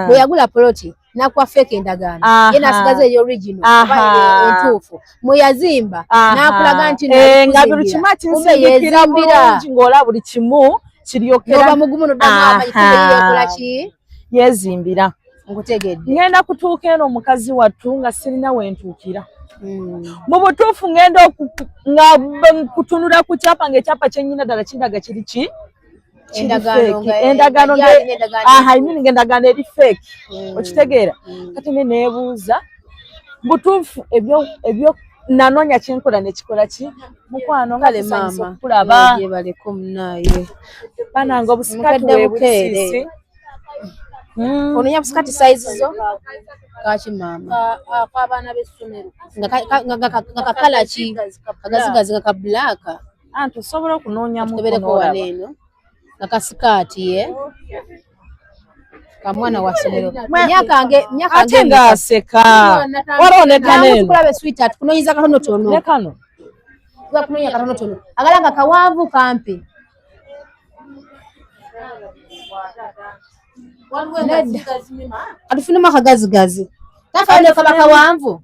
bwe yagula poloti nakwa fake endagaano yena asigaze eyo original entuufu mwe yazimba nakulaga nti nga buli kimu akinsindikira bulungi ng'ola buli kimu kiryokera oba mugumu noddamu amanyi kumbe yekola ki yezimbira. Nkutegedde ngenda kutuuka eno omukazi wattu nga sirina wentuukira. Mu butuufu ngenda nga kutunula ku kyapa ng'ekyapa kyennyina ddala kindaga kiri ki endagaano ng'endagaano eri fake okitegeera. Kati ne neebuuza butuufu ebyo nanoonya kyenkola ne kikola ki mukwano nga tusanyusa okukulaba baleko munaye bananga obusikati weebusisi ononya busikati size zo kaki maama akw'abaana b'essomero nga kakala ki kagazigazi nga ka black anti osobola okunoonya mukobereko waneeno nga kasikaati kamwana wa ssomero ate ng'aseka walooneka neeno kulabe sweetheart kunoonyiza katonotono ne kano kunoonya katonotono agala nga kawanvu kampi atufunemu akagazigazi tafaane kaba kawanvu.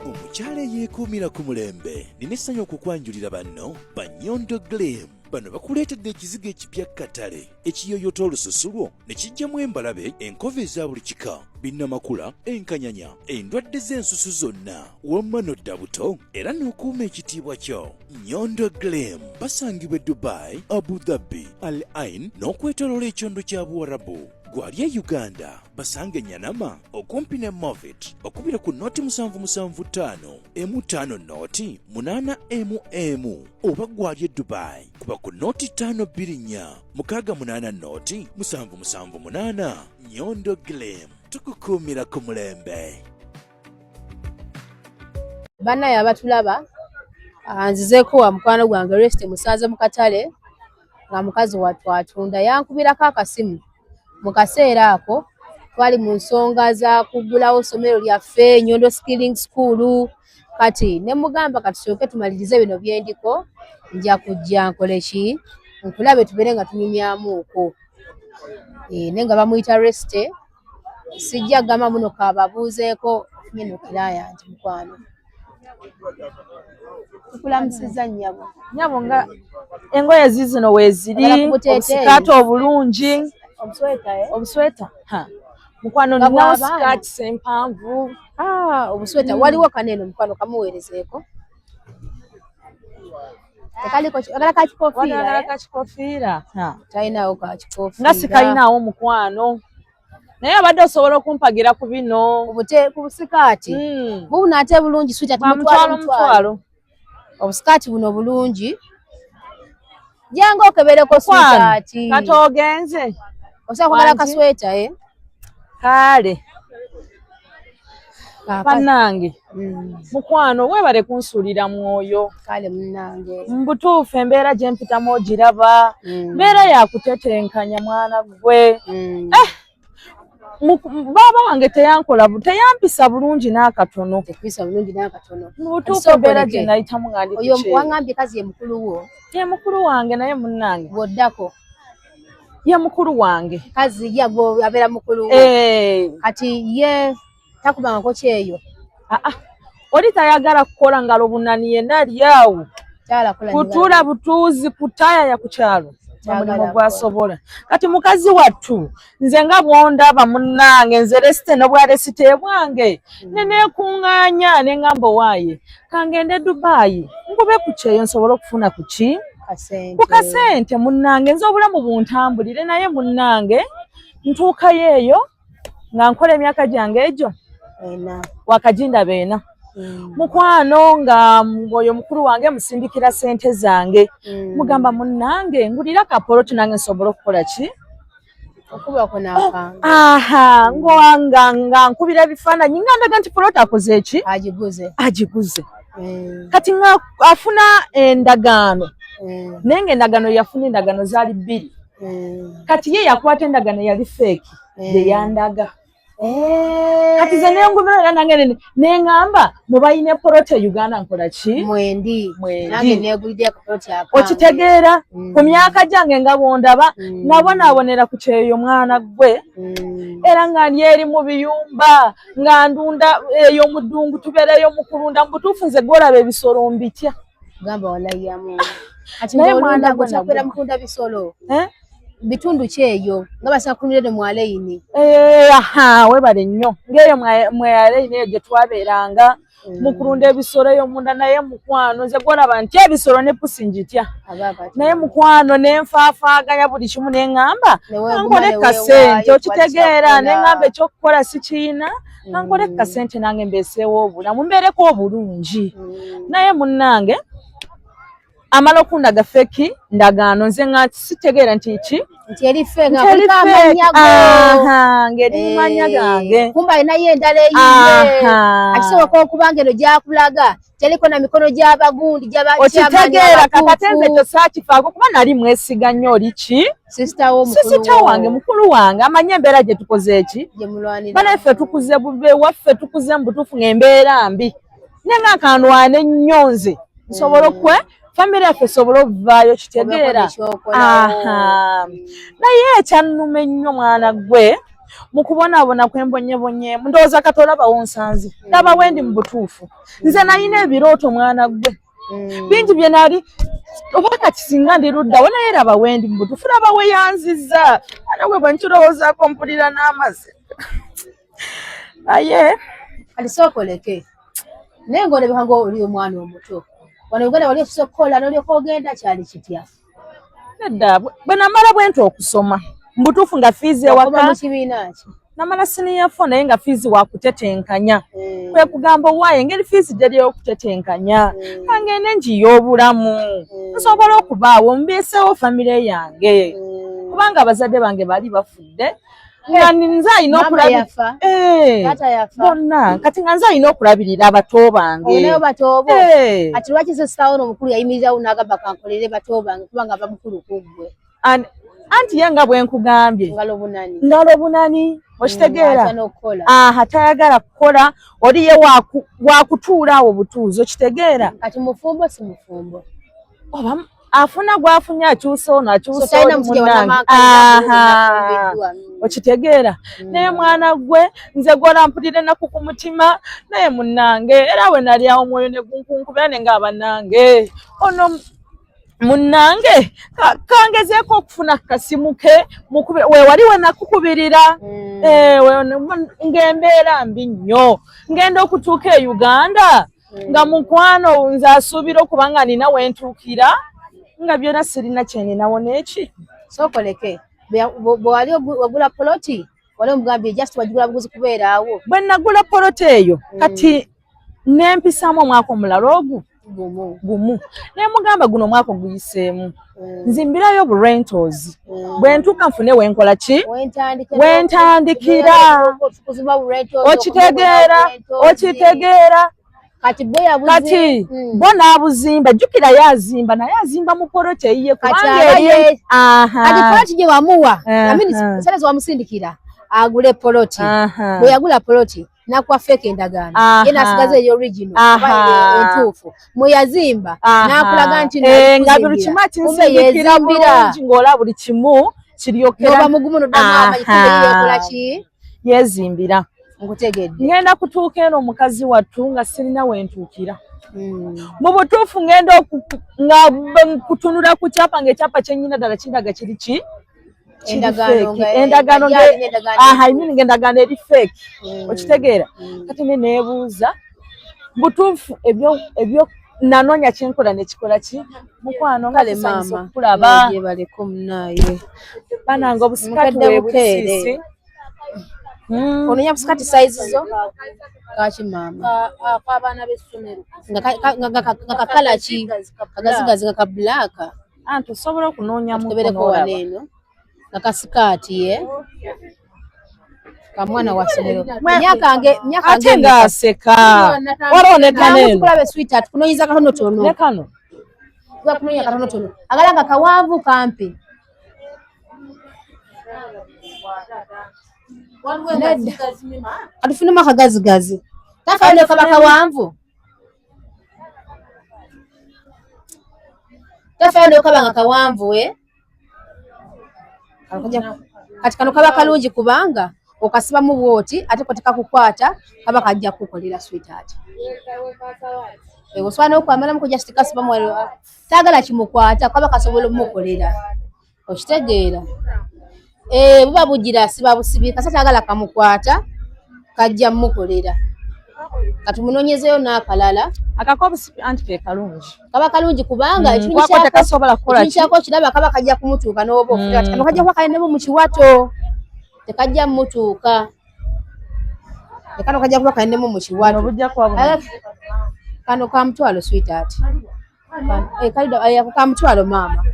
Omukyala eyeekuumira ku mulembe nina essanyu okukwanjulira banno ba Nyondo Glam. Bano bakuleetedde ekizigo ekipya katale ekiyoyota olususu lwo ne kijjamu embalabe enkova eza buli kika binnamakula enkanyanya endwadde z'ensusu zonna wamma n'odda buto era n'okuuma ekitiibwa kyo. Nyondo Glam basangibwa e Dubai, Abu Dhabi, Al Ain n'okwetooloola ekyondo kya Buwarabu. Gwali e Uganda basange Nyanama okumpi ne Movit okubira ku noti 775 M5 noti 8 oba gwali e Dubai kuba ku noti 524 680 noti 778. Nyondo Glam tukukuumira ku mulembe. Bannaye abatulaba anzizeeko wa mukwano gwange Rest Musaze mu katale nga mukazi wattu atunda yankubirako akasimu mu kaseera ako twali mu nsonga za kugulawo ssomero lyaffe Nyondo Skilling School. Kati ne mugamba katusooke tumalirize bino byendiko nja kujja nkole ki nkulabe tubeere nga tunyumyamuuko nenga bamuyita Rest sijja gamba muno kababuuzeeko nyino kiraya nti mukwano tukulamusiza nnyabo nga engoye zizino weeziri obusikati obulungi obusweta mukwano nina obusikati sempanvu obusweta waliwo kaneeno mukwano kamuweerezeeko agala kakikofiira talinawo kakikofiira nga sikalinaawo mukwano naye abadde osobola okumpagira ku bino ku busikaati buno ate bulungi swita mutwalo obusikaati buno bulungi jangu okebereko switaati kati ogenze osobola kwagala kasweta kale bannange mukwano weebale kunsuulira mwoyo kale munnange mbutuufu embeera gye mpitamu ogiraba mbeera yakutetenkanya mwana gwe baaba wange teyampisa bulungi n'akatono mubutuufu embeera gye nayitamu nga ndi oyo wangambye kazi ye mukulu wo ye mukulu wange naye munnange bw'oddako ye mukulu wange kazi ye abeera mukulu wo kati ye takubangako kyeyo oli tayagala kukola ngalo bunani yenna ali awo kutuula butuuzi kutayaya ku kyalo omulimu gwasobola. Kati mukazi wattu nze nga bwondaba munnange nze Resite n'obwaresite bwange neneekuŋŋaanya ne ŋŋamba owaaye kangende Dubai nkube ku kyeyo nsobole okufuna ku ki ku kasente munnange nze obulamu buntambulire naye munnange ntuukayo eyo nga nkola emyaka gyange egyo wakajindaba ena mukwano nga oyo mukulu wange musindikira sente zange mugamba munnange ngulira kapoloti nange nsobola okukola ki okubako n'akange nga nkubira ebifaananyi nga ndaga nti poloti akoze eki agiguze kati nga afuna endagaano naye nga endagaano yafuna endagaano zaali 2 kati ye yakwata endagaano yali feeki gye yandaga Kati ze nengumira nange nengamba mubayine porote Uganda nkola ki mwendi nange negulide ku porote akange okitegeera ku myaka jange nga bondaba nabonabonera ku kyeyo mwana gwe era nga eri mu biyumba nga ndunda eyo mudungu tubereyo mukulunda mbutufu nze golaba ebisolo mbitya gamba walayamu ati ngolunda gwe takwera mukunda bisolo bitundu kyeyo nga basakunire mu Aleini webale nnyo ngeyo mwe Aleini eyo gye twabeeranga mukulunda ebisolo eyo munda naye mukwano nze golaba nti ebisolo ne pusi njitya naye mukwano nenfaafaaganya buli kimu neŋŋamba nkole kasente okitegeera neŋŋamba ekyokukola sikiina nkole kasente nange mbeeseewo obulamu mbeereko obulungi naye munnange amala okundaga feki ndagaano nze nga sitegeera nti ki nti eri feki amanya ngeri manya gange kumba inaye endala eyiye akisoboka okuba ngeno gyakulaga teriko na mikono gy'abagundi okitegeera kakatenze ekyo saakifaako kuba nali mwesiga nnyo oli ki sisita wange mukulu wange amanye embeera gye tukoze eki banaffe tukuze bube waffe tukuze mu butuufu ng'embeera mbi nenga kanwane nnyo nze nsobola okwe family yaffe sobola okuvaayo kitegeera naye ekyannuma ennyo mwana gwe mu kubonaabona kwembonyebonyemu ndowooza kati olabawo nsanze laba wendi mu butuufu nze nalina ebirooto mwana gwe bingi bye nali oba kati singa ndi luddawo naye laba wendi mu butuufu laba weyanziza ate gwe bwe nkirowoozaako mpulira n'amazzi naye kati sookoleke naye ng'olabika ng'oli omwana omuto wano Uganda wali okusobola okukola n'olyoka ogenda kyali kitya nedda bwe namala bwe nti okusoma mu butuufu nga fiizi ewaka mu kibiina ki namala siniya 4 naye nga fiizi wakutetenkanya kwe kugamba owaaye engeri fiizi gyali okutetenkanya kangende njiya obulamu nsobola okubaawo mbeeseewo famire yange kubanga abazadde bange baali bafudde nga nze alina okulabirira bonna kati nga nze alina okulabirira abato bange ati lwaki sesitawo n'omukulu yayimirirawo n'agamba kankolere bato bange kubanga bamukulu kuggwe anti ye nga bwe nkugambye ngalo bunani okitegeera tayagala kukola oli ye wakutuula awo butuuzi okitegeera kati mufumbo si mufumbo afuna gwafunye akyusa ono akyusa okitegeera naye mwana gwe nze gola mpulire naku ku mutima naye munnange era we nali awo omwoyo ne gunkunkubira ne ng'abanange ono munnange kangezeeko okufuna kasimu ke wewali we nakukubirira ng'embeera mbi nnyo ngenda okutuuka e Uganda nga mukwano nze asuubira okuba nga nina wentuukira nga byonna sirina kyeninawo n'eki sookoleke bwewali wagula poloti wali omugambye just wagigula buguzi kubeera awo bwe nagula poloti eyo kati nempisaamu omwaka omulala ogwo gumu naye mugamba guno omwaka oguyiseemu nzimbirayo bu rentals bwe ntuuka nfune wenkola ki wentandikira okitegeera kati bo n'abuzimba jjukira yazimba naye azimba mu poloti eyiye kati poloti gye wamuwa sale wamusindikira agule poloti bwe yagula poloti nakuwa feke endagaano ye nasigaza eyo original entuufu mwe yazimba nakulaga nti nga buli kimu akinsindikira bulungi ng'ola buli kimu kiryokera noba mugumu noddamu yekola ki yezimbira ngutegedde ngenda kutuuka eno omukazi wattu nga sirina wentuukira mu butuufu ngenda nga kutunula ku kyapa ng'ekyapa kyennyina ddala kindaga kiri ki endagaano ng'endagaano eri feeki okitegeera kati ne neebuuza butuufu ebyo nanoonya kyenkola nekikola ki mukwano nga tusanyusa okukulaba bananga obusikati webusiisi ononya busikati size zo kaki mama akw'abaana b'essomero nga kakala ki kagazigazi nga ka black anti osobola okunoonya mukobereko waneeno nga kasikaati ye kamwana wa ssomero ate ng'aseka walooneka neeno kulabe sweetheart kunoonyiza katonotono ne kano kunoonya katonotono agala nga kawanvu kampi Atufunemu akagazigazi tafadde kabaka wanvu tafadde kabanga kawanvu we kati kano kaba kalungi kubanga okasiba mu bwoti ate ko tekakukwata kaba kajja kukolera sweetheart oswana okwamala muko just kasiba mu tagala kimukwata kaba kasobola mukolera okitegeera buba bugira siba busibi kasa tagala kamukwata kajja mukolera kati munonyezeyo n'akalala akakoba anti ke kalungi kaba kalungi kubanga ekintu kyako kiraba kaba kajja kumutuuka n'oba ofulira kano kajja kuba kalina mu kiwato tekajja mutuuka kano kajja kuba kalina mu kiwato kano ka mutwalo sweetheart kalida ka mutwalo mama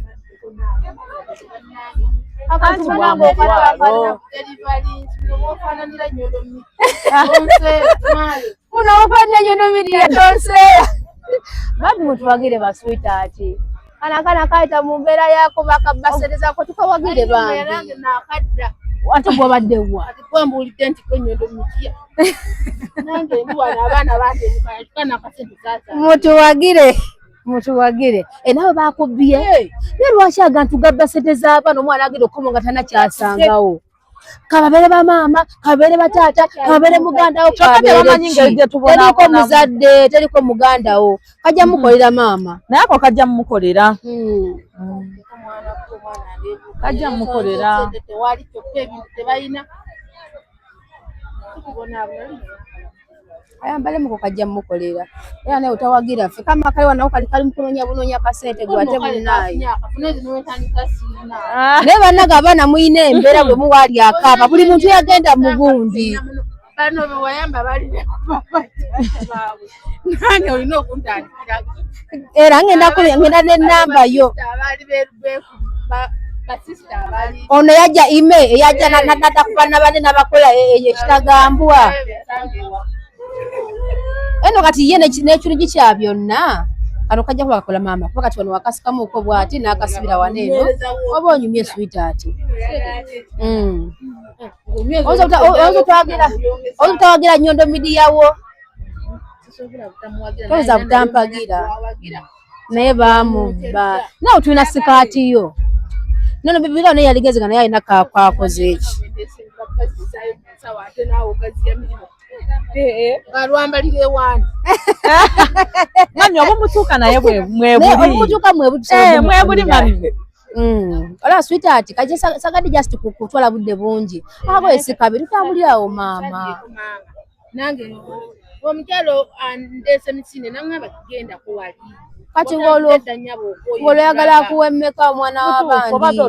unaofanya nyonomiri babi mutwagire ba sweetheart kana kaita mu mbeera yako bakabasereza ko tukawagire bangi ate bwabadde wa ate kwambulidde nti kwenyondo mutya nange ndi wana abaana bande mukana kasente sasa mutuwagire nabo bakubbiye ne lwaki agantu gabbasente z'abaana omwana agenda okukomo nga tana kyasangawo kababere ba mama kababere batata kababere mugandawo teriko muzadde teriko mugandawo kajja mukolera mama naye ako kajja mukolera kajja mukolera tewali kyokka ebintu tebalina ayambale muko kajja mukolera era naye utawagira ffe kama kale wanao kali bunonya kasente gwate munayi ne banaga abaana muyina embeera bwe muwali akaba buli muntu yagenda mu gundi bano bewayamba bali nange olina okuntandikira era ngenda n'ennamba yo ono yajja ime eyajja nadda ku baana bane n'abakola ekitagambwa eno kati ye n'ekirungi kya byonna kano kajja kuba kakola mama kuba kati wano wakasikamu uko bwati n'akasibira wano eno oba onyumye sweetheart ozo tawagira nyondo midiyawo toza butampagira naye bamubba nawe tulina sikaati yo nono bibira naye yaligezega naye alina kakoze eki ngalwambalire wani mami oba mutuuka naye mwebuli mami ola sweetheart kaje sagadi just kutwala budde bungi ago esikabe tutambulirawo mama nange omukyalo andese misine nangaba kugenda kuwali kati ngolo yagala kuwemmeka omwana w'abandi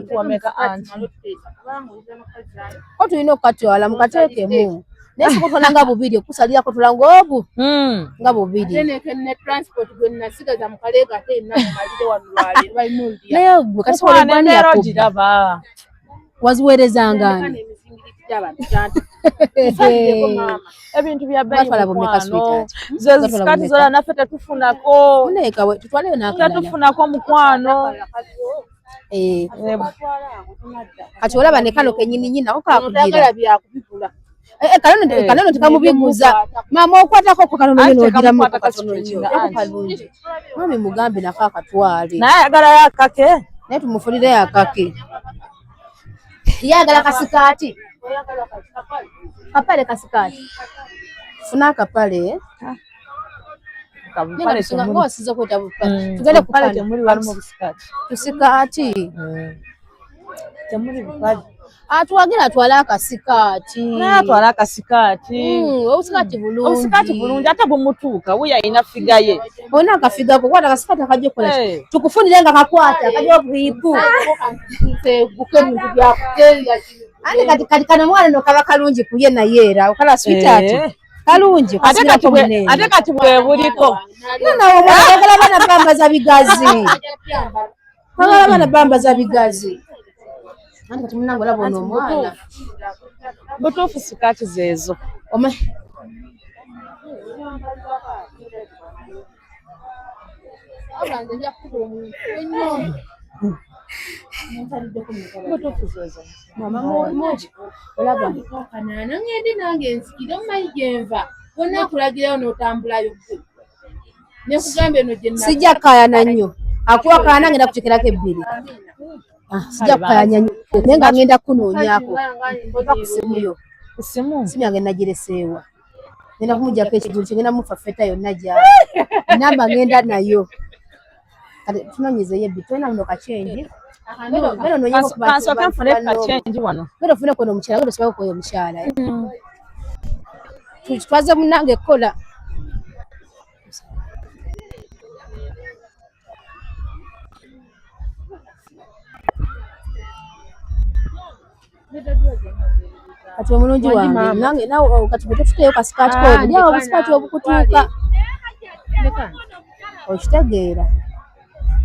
ko tulina okukatwala mukateekemu naye sikutwala nga bubiri okusalira kutula ng'obu nga bubiri naye gwe kati waziweerezangani ebintu bya mukwano ze zikati zola naffe tetufunako tetufunako mukwano kati olaba ne kano kenyini nyina ko kakugira kanono tekamubiguza mama okwatako ko kanono n'ogiramu kalungi mami mugambe nako akatwale naye ayagala yakake naye tumufulire yakake yagala kasikaati kapale kasikaati funa akapale ngosiza kweta tugende kupale tusikaati temuli bupale atuwagira atwala akasikaati naye atwala akasikaati obusikaati bulungi ate bumutuuka wuyo alina figa ye olina akafiga ko kwata akasikaati akajja okukola tukufunire nga kakwata akajja bwipu ate kati kano mwana no kaba kalungi kuye naye era okala sweetheart kalungi ate kati bwe buliko nawe mwagala bana bamba za bigazi mwagala bana bamba za bigazi andi kati munango labo ono omwana butuufu sikaati zeezo Mama moja olaba kanana ngende nange nsikire omanyi gyenva wonna akulagirayo n'otambulayo gwe nekugambe no gye sijja kukayana nnyo akuwa kaana ngenda kutekerako ebbiri sijja kukayanya nnyo naye nga ngenda kunoonyaako oba ku simu yange nagireseewa ngenda kumuggyako ekigulu kye ngenda mufa feta yonna gyali enamba ngenda nayo kati tunoonyezeeyo ebbiri tolina muno kacyenji kansooke nfune kacyenji wano genda ofune kono omukyala genda osobako koyo omukyala twaze munnange ekkola kati omulungi wange nange nawe kati bwe totuteeyo kasikaati koyo lyawo obusikaati obukutuuka okitegeera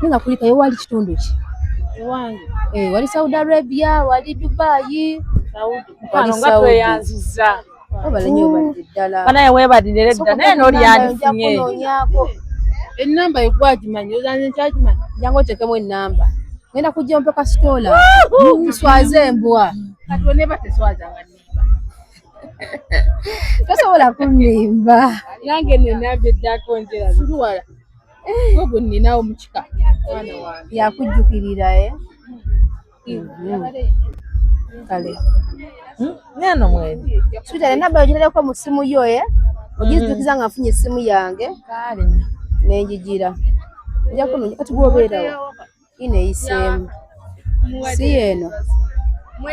ninga kulikayo wali kitundu ki wali Saudi Arabia wali Dubai wali nga tweyanziza obalenyo obadde ddala banaye weebadire edda naye n'olyandifunye ennamba yegwagimanyi ozanze nkyagimanyi jangu oteekemu ennamba ngenda kujja ompe kasitoola nswaze embwa kati oneba teswazanga nimba tosobola kunnimba nange nenamba eddako njera zuluwala gwe nninawo mukika mwana wange yakujjukirira kale neno mwezi suita ennamba ogirereko mu ssimu yo ogizijjukiza nga nfunye essimu yange nenjigira nja kunoonya kati gwobeerawo ineeyiseemu si yeeno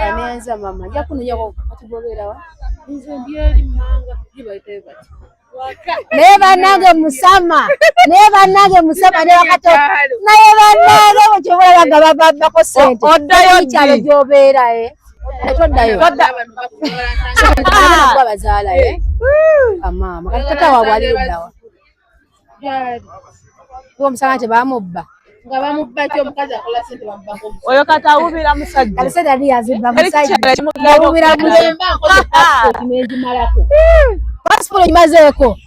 aneyanza mama nja kunoonyako kati gwobeerawo nze mbyeri mmanga gibaitayo bati naye bannange musama naye wakati naye bannange bwekyobola nga babbako ssente oddayo kyalo gy'obeera toddayo gwa bazaala amaama kati tata waabwe ali luddawa gwe omusanga nti baamubba nga bamubba ki omukazi akola ssente bamubako oyo kati awubira musajja kati ssente ali yazibba musajja awubira nengimalako pasipolo gimazeeko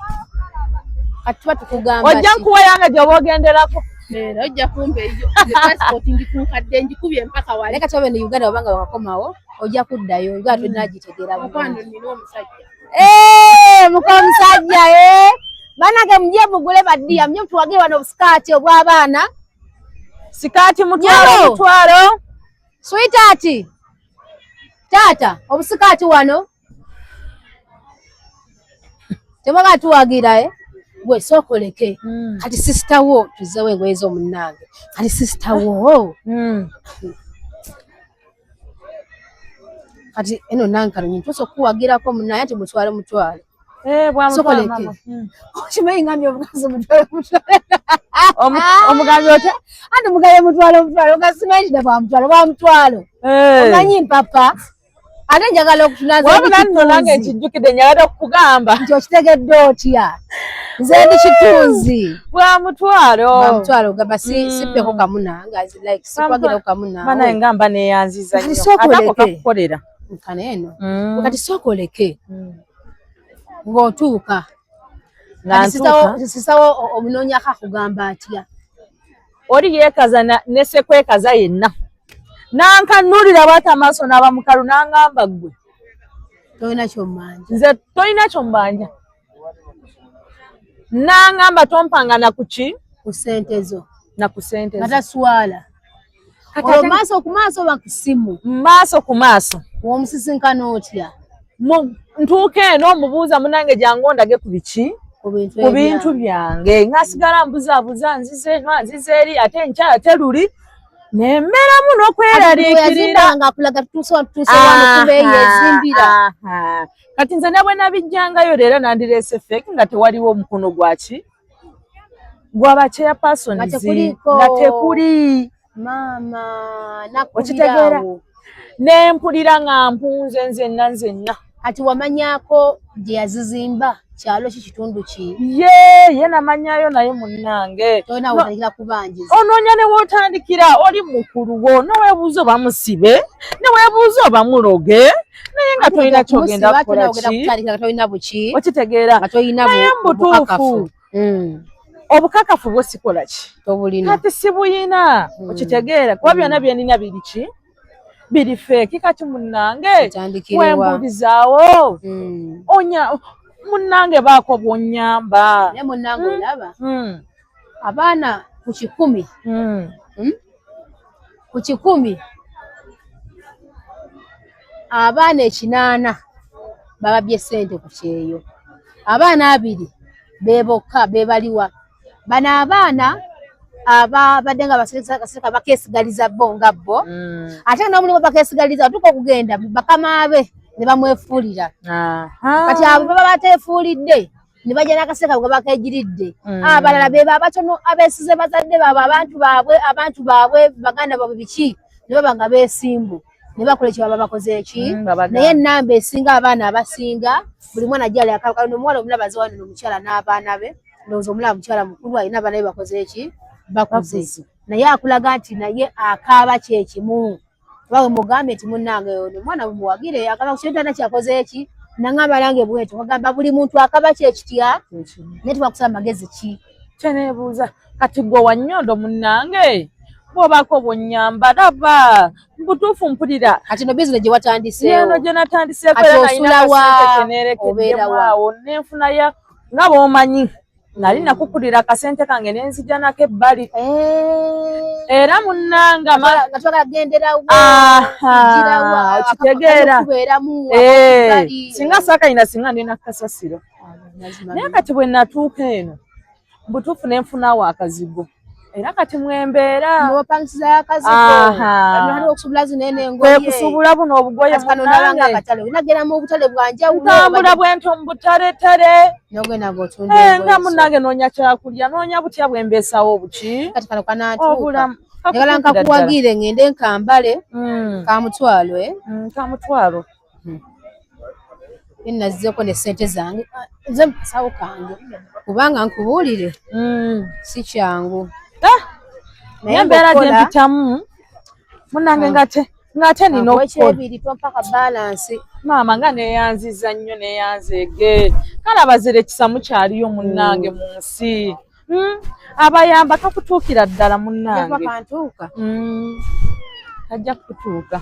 kati tuba tukugamba ojja nkuwa yange gyoba ogenderako era ojja kumba eyo pasipoti ngikunkadde ngikubye empaka wale naye kati obe ne Uganda wabanga wakakomawo ojja kuddayo Uganda tolina gitegeera mukwano nina omusajja muko omusajja bannange mujye mugule baddiya mujye mutuwagire wano obusikaati obw'abaana sikaati mutwalo sweetheart taata obusikaati wano temwaga tuwagira gwe sookoleke kati sisita wo tuzeewo engoye z'omunnange kati sisita wo kati eno nange kalonyi ntuusa okuwagirako munnange ati mutwale sookoleke okimanyi ngambye omukazi mutwale omugambye otya ati mugambye mutwale ogasimanyi kida bwamutwalo omanyi mpapa ate njagala okutunaza wabula nno nange nkijjukidde njagala okukugamba nti okitegedde otya nze ndi kitunzi bwa mutwalo gamba sippeko kamunanga sikwagirako kamunanga banaye ngamba neyanziza nnyo sookoleke kakukolera kaneeno kati sookoleke ng'otuuka sisawo omunoonyako akugamba atya oli yeekaza ne sekwekaza yenna nankanulira bwati amaaso n'abamukalu n'angamba ggwe tolina kyommanja nze tolina kyombanja n'angamba tompanga nakuki ku ssente zo naku ssente nga taswala olwo maaso ku maaso oba ku ssimu maaso ku maaso w'omusisinkana otya ntuuka eno omubuuza munange jangu ondage ku biki ku bintu byange ng'asigala mbuzaabuza nzize eno nzize eri ate enkyala teruli nemmeramu n'okweraliikirira nga akulaga tutuuse wano kubeeyi ezimbira kati nze ne bwe nabijjangayo leero nandireese feke nga tewaliwo omukono gwaki gwaba chairpersons nga tekuli maama okitegeera nempulira nga mpunze nzenna kati wamanyako gye yazizimba kyalo ki kitundu ki ye namanyayo naye munnange tolina wotandikira kubanjiza onoonya ne wootandikira oli mukuluwo noweebuuza oba musibe neweebuuza oba muloge naye nga tolina kyogenda kukola ki tolina buki okitegeera nga tolina naye mbutuufu obukakafu bwo sikola ki tobulina kati sibuyina okitegeera kuba byonna byenina biri ki biri feeki kati munnange wembulizaawo munnange baako bwonyamba naye munnange olaba abaana ku 100 ku 100 abaana 8 bababye ssente ku kyeyo abaana 2 bebokka bebaliwa bano abaana ababadde nga basirika bakeesigaliza bo nga bo ate n'omulimu bakeesigaliza tuko okugenda bakama be ne bamwefuulira kati abo baba bateefuulidde ne bajja n'akaseka bwe bakeegiridde abalala be abatono abeesize bazadde baabwe abantu baabwe baganda baabwe biki ne baba nga beesimbu ne bakola ekyo baba bakoze eki naye ennamba esinga abaana abasinga buli mwana ajja alyakalukala n'omuwala omulaba ziwano n'omukyala n'abaana be ndowooza omulaba mukyala mukulu alina abaana be bakoze eki bakuze naye akulaga nti naye akaaba kyekimu bawe mugambe nti munnange ono omwana bumuwagire akaba kukyetana kyakoze eki naŋŋamba nange bwetyo kagamba buli muntu akaba kyekitya naye tubakusaba magezi ki kyeneebuuza kati gwe wannyondo munnange bw'obaako bw'onnyamba laba mbutuufu mpulira kati no bizinesi gye watandiseewo eno gye natandiseeko era nalina kasente keneerekeddemu nenfunayo nga bw'omanyi nali nakukulira akasente kange nenzija nako ebbali era munnanga okitegeera singa saakayina singa ndina kasasiro naye kati bwe natuuka eno mbutuufu nenfunawo akazigo era kati mwembeera kwekusubula buno obugoye ntambula bwento mu butaretere nga munnange noonya kyakulya noonya butya bwembeesawo buki obulamu njagala nkakuwagire ngende nkambale kamutwalo nazizeeko ne ssente zange nze mukasawo kange kubanga nkubuulire si kyangu naye embeera gye mpitamu munnange ng'ate nina okukola tompaka balansi maama nga neeyanziza nnyo neeyanzeege kale abazire ekisamu kyaliyo munnange mu nsi abayamba kakutuukira ddala munnange kajja kutuuka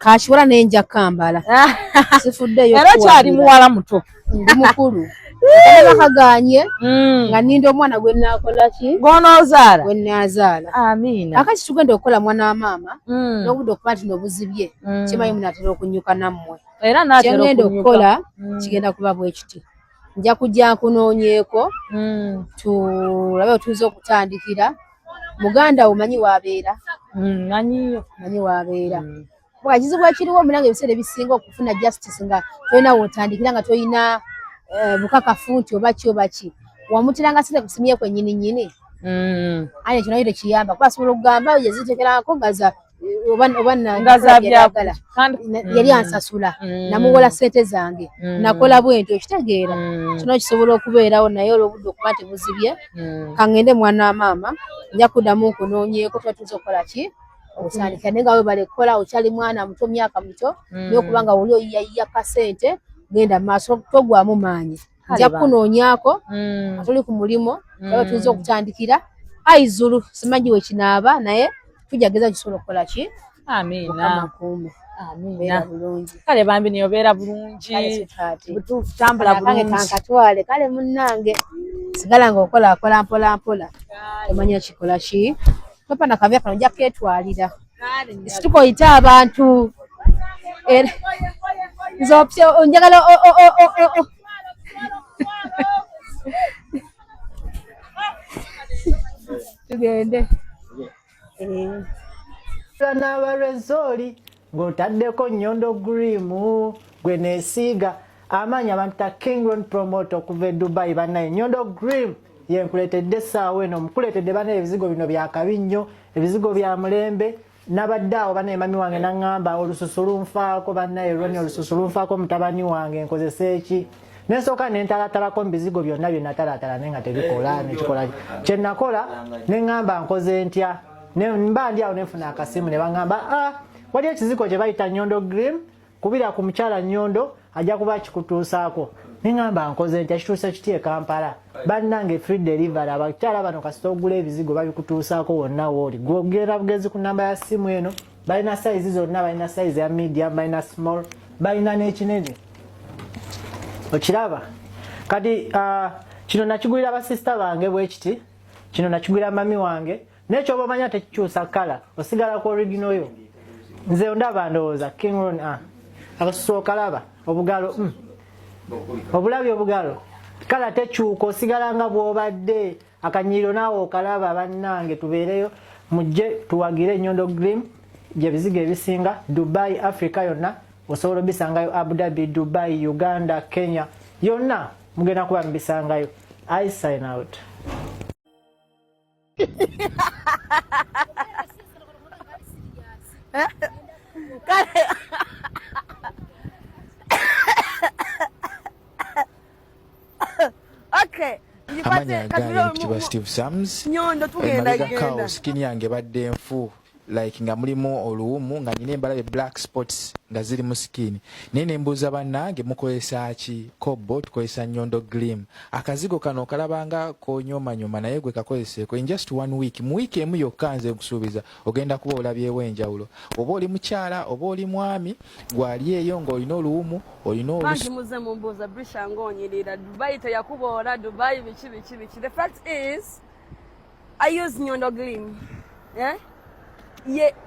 kakiwala nenja kambala sifuddeyo era kyali muwala muto ndi mukulu bakaganye nga ninda omwana gwe naakola ki gw'onoozaala gwe naazaala amiina akati tugenda okukola mwana wa maama n'obudde okuba nti n'obuzibye kimanyi munaatera okunyuka nammwe era kyengenda okukola kigenda kuba bwe kiti nja kujja nkunoonyeeko tulabe otuyiza okutandikira muganda wo manyi waabeera manyi waabeera kizibu ekiriwo omunange ebiseera ebisinga okufuna justice nga tolina wootandikira nga tolina bukakafu nti oba ki wamutiranga sente kusimye kwennyini ane ekyo nayo tekiyamba kuba asobola okugamba yezitekerako obanagazabyagala yali ansasula namuwola ssente zange nakola bwento ekitegeera kino kisobola okubeerawo naye olwobudde okuba nti buzibye kangende mwana wa maama nja kuddamu nkunoonyeeko tuba tuza okukola ki okutandikira naye nga webale kukola okyali mwana muto myaka mito naye okuba nga oli oyiyayiya kasente genda maaso togwamu maanyi nja kunoonyaako atuli ku mulimo aba tuyinza okutandikira aizulu simanyi we kinaaba naye tujageza kisobola okukola ki amiina bulungi kale bambi niyobeera bulungi butuufu tambula bulungi kankatwale kale munnange sigala ng'okola mpola omanya kikola ki papa nakavya kano nja ketwalira situkoyita abantu nze njagala tugende n'abalwezoli ng'otaddeko Nyondo Grim gwe neesiiga amaanyi abantu ta Kingroad Promoter okuva e Dubai bannaye Nyondo Grim yenkuleetedde essaawa eno mukuleetedde bannaye ebizigo bino byakabi nnyo ebizigo bya mulembe nabadde awo bannaye mami wange naŋŋamba olususu lunfaako bannaye lwoni olususu lunfaako mutabani wange nkozesa eki nensooka nentalatalako mu bizigo byonna bye natalaatala naye nga tebikola nekikola kye nakola neŋŋamba nkoze ntya mba ndi awo nenfuna akasimu ne baŋŋamba wali ekizigo kye bayita Nyondo Grim kubira ku mukyala Nyondo ajja kuba kikutuusaako. Ningamba nkoze nti kituusa kiti e Kampala. Bannange free delivery abakyala bano kasita ogula ebizigo babikutuusaako wonna wooli. Gwogera bugezi ku namba ya simu eno. Balina size zonna, balina size ya medium, balina small, balina n'ekinene. Okiraba? Kati kino nakigulira abasista bange bwe kiti. Kino nakigulira mami wange. N'ekyo bamanya tekikyusa kala. Osigala ku original yo. Nze ondaba ndowooza King Ron akasooka laba obugalo obulabi obugalo kala tekyuka osigala nga bw'obadde akanyiro naawe okalaba bannange tubeereyo mujje tuwagire Nyondo Gleam gye bizigo ebisinga Dubai Africa yonna osobola obisangayo Abu Dhabi Dubai Uganda Kenya yonna mugenda kuba mbisangayo. I sign out. Okay. Amanya gani mkitiba Steve Sams. Nyondo tugenda genda. Skin yange badde nfu. Like nga mulimu oluwumu nga nyine embalabe black spots nga ziri mu skin. Nene mbuza bannange mukozesa ki? Kobo tukozesa Nyondo Gleam. Akazigo kano kalabanga ko nyoma naye gwe kakozeseko in just 1 week. Mu week emu yokka nze nkusuubiza ogenda kuba olabyewo enjawulo. Oba oli mukyala oba oli mwami gwali eyo ng'olina oluwumu olina bangi muze mumbuuza Brisha ng'onyirira Dubai teyakuboora Dubai biki. The fact is I use Nyondo Gleam. Yeah?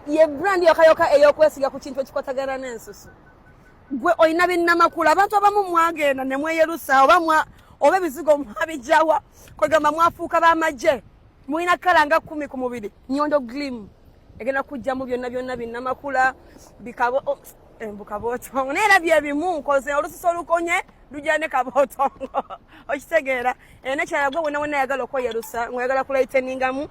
Ye brand yokayoka eyokwesiga ku kintu ekikwatagana n'ensusu. Gwe oyina binnamakulu abantu abamu mwagenda ne mweyerusa oba ebizigo mwabijawa kwegamba mwafuuka b'amagye mulina kala nga 10 ku mubiri. Nyondo Gleam egenda kujjamu byonna binnamakula bukabootongo neera bye bimu nkoze olususu olukonye lujja ne kabootongo okitegeera nekyala gwe wonna ayagala okweyerusa ng'oyagala kulayiteningamu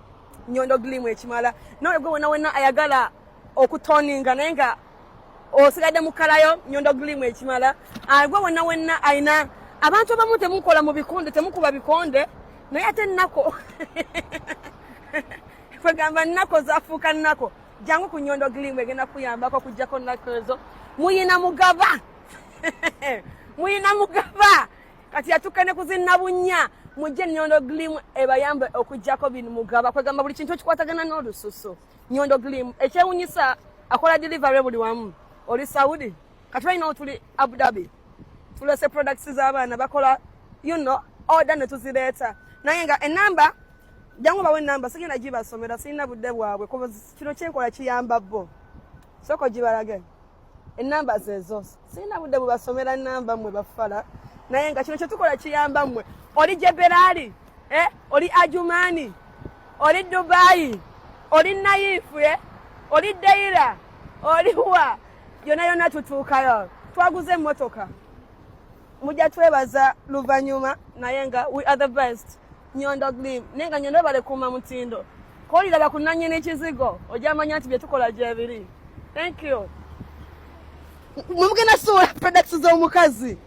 Nyondo Gleam ekimala nawe gwe wonna ayagala okutoninga naye nga osigadde mu kalayo Nyondo Gleam ekimala gwe wonna ayina abantu abamu temukola mu bikonde temukuba bikonde naye ate nnako kwegamba nnako zafuuka nnako jangu ku Nyondo Gleam egenda kuyambako kujjako nnako ezo muyina mugaba kati yatuka ne kuzinna bunnya mujje Nyondo Gleam ebayambe okujjako bino mugaba kwegamba buli kintu kikwatagana n'olususu Nyondo Gleam ekyewunyisa akola delivery buli wamu oli Saudi kati bayina tuli Abu Dhabi tulese products z'abaana bakola order ne tuzireeta naye nga enamba jangu bawe enamba sigenda gibasomera sirina budde bwabwe kuba kino kyenkola kiyamba bo soko gibalage enamba zezo sirina budde bwabasomera enamba mmwe bafala naye nga kino kyetukola kiyamba mmwe oli Jeberali oli Ajumani oli Dubai oli Naifu oli Deira oli wa yonna tutuukayo twaguze emmotoka mujja twebaza luvannyuma naye nga we are the best Nyondo Gleam nenga Nyondo balekuma mutindo kolira bakunanyine ekizigo ojamanya nti bye tukola gyebiri. Thank you. Mumugena suula products z'omukazi